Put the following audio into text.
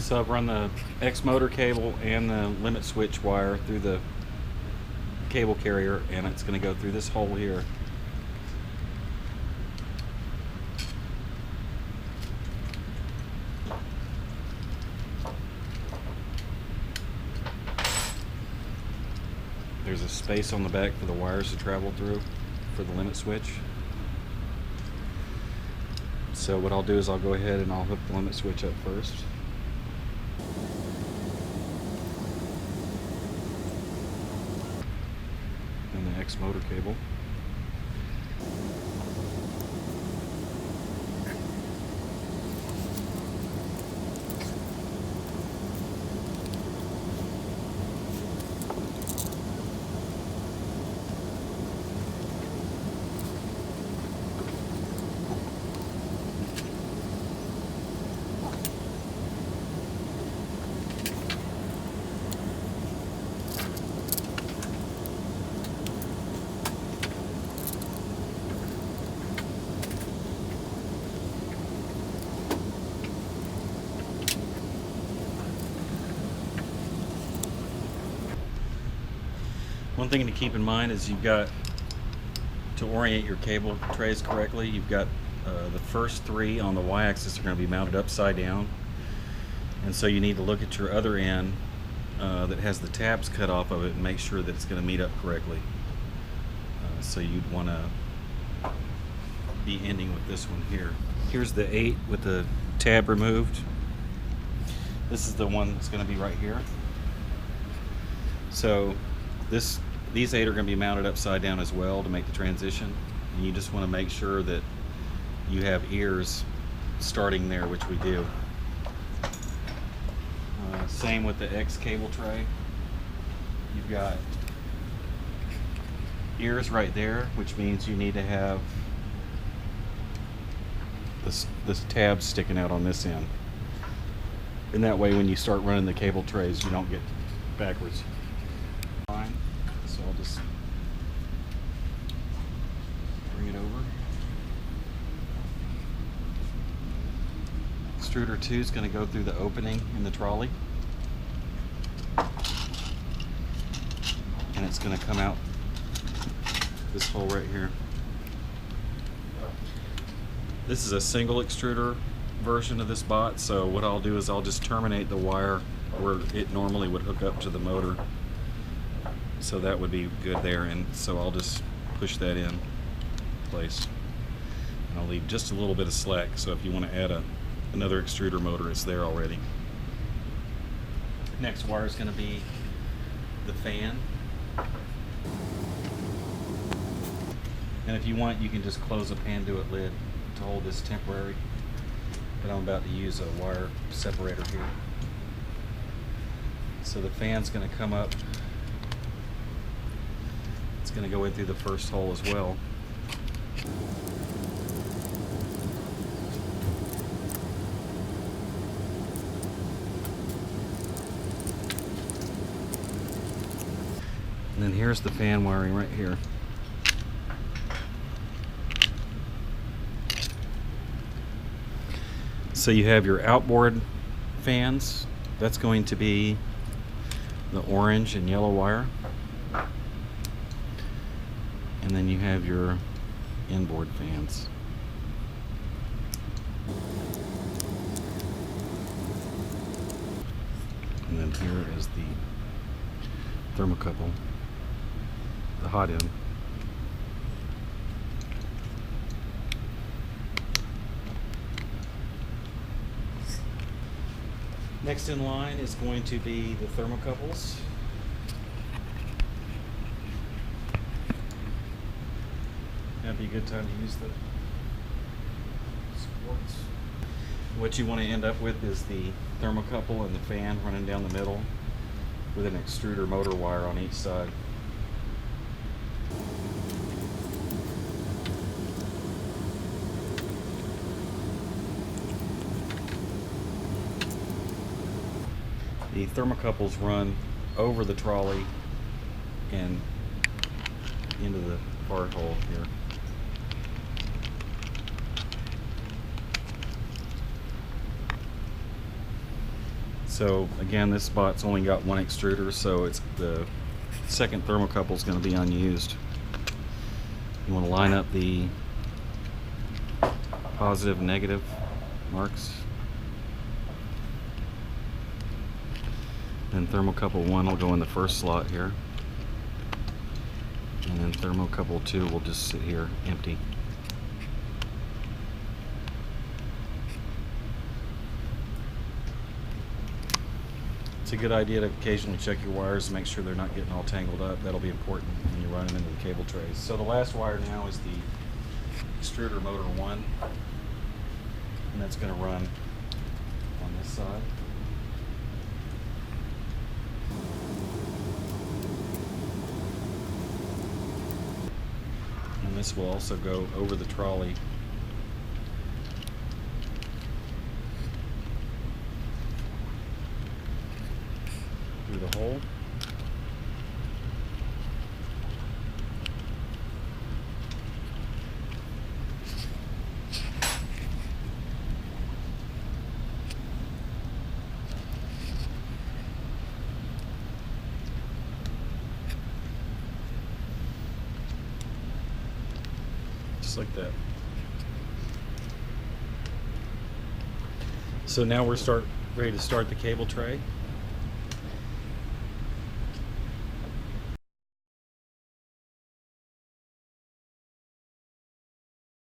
So I've run the X motor cable and the limit switch wire through the cable carrier, and it's going to go through this hole here. There's a space on the back for the wires to travel through for the limit switch. So what I'll do is I'll go ahead and I'll hook the limit switch up first. And the X motor cable. One thing to keep in mind is you've got to orient your cable trays correctly. You've got the first three on the y-axis are going to be mounted upside down, and so you need to look at your other end that has the tabs cut off of it and make sure that it's going to meet up correctly. So you'd want to be ending with this one here. Here's the 8 with the tab removed. This is the one that's going to be right here. So these 8 are going to be mounted upside down as well to make the transition. And you just want to make sure that you have ears starting there, which we do. Same with the X cable tray. You've got ears right there, which means you need to have this tab sticking out on this end. And that way when you start running the cable trays, you don't get backwards. So I'll just bring it over. Extruder 2 is going to go through the opening in the trolley, and it's going to come out this hole right here. This is a single extruder version of this bot, so what I'll do is I'll just terminate the wire where it normally would hook up to the motor. So that would be good there, and so I'll just push that in place. And I'll leave just a little bit of slack, so if you want to add another extruder motor, it's there already. Next wire is going to be the fan. And if you want, you can just close a Panduit lid to hold this temporary. But I'm about to use a wire separator here. So the fan's going to come up. It's going to go in through the first hole as well. And then here's the fan wiring right here. So you have your outboard fans. That's going to be the orange and yellow wire. And then you have your inboard fans. And then here is the thermocouple, the hot end. Next in line is going to be the thermocouples. That'd be a good time to use the supports. What you want to end up with is the thermocouple and the fan running down the middle with an extruder motor wire on each side. The thermocouples run over the trolley and into the part hole here. So again, this spot's only got one extruder, so it's the second thermocouple is going to be unused. You want to line up the positive, negative marks. Then thermocouple 1 will go in the first slot here. And then thermocouple 2 will just sit here empty. It's a good idea to occasionally check your wires to make sure they're not getting all tangled up. That'll be important when you run them into the cable trays. So the last wire now is the extruder motor 1, and that's going to run on this side. And this will also go over the trolley through the hole. Just like that. So now we're ready to start the cable tray.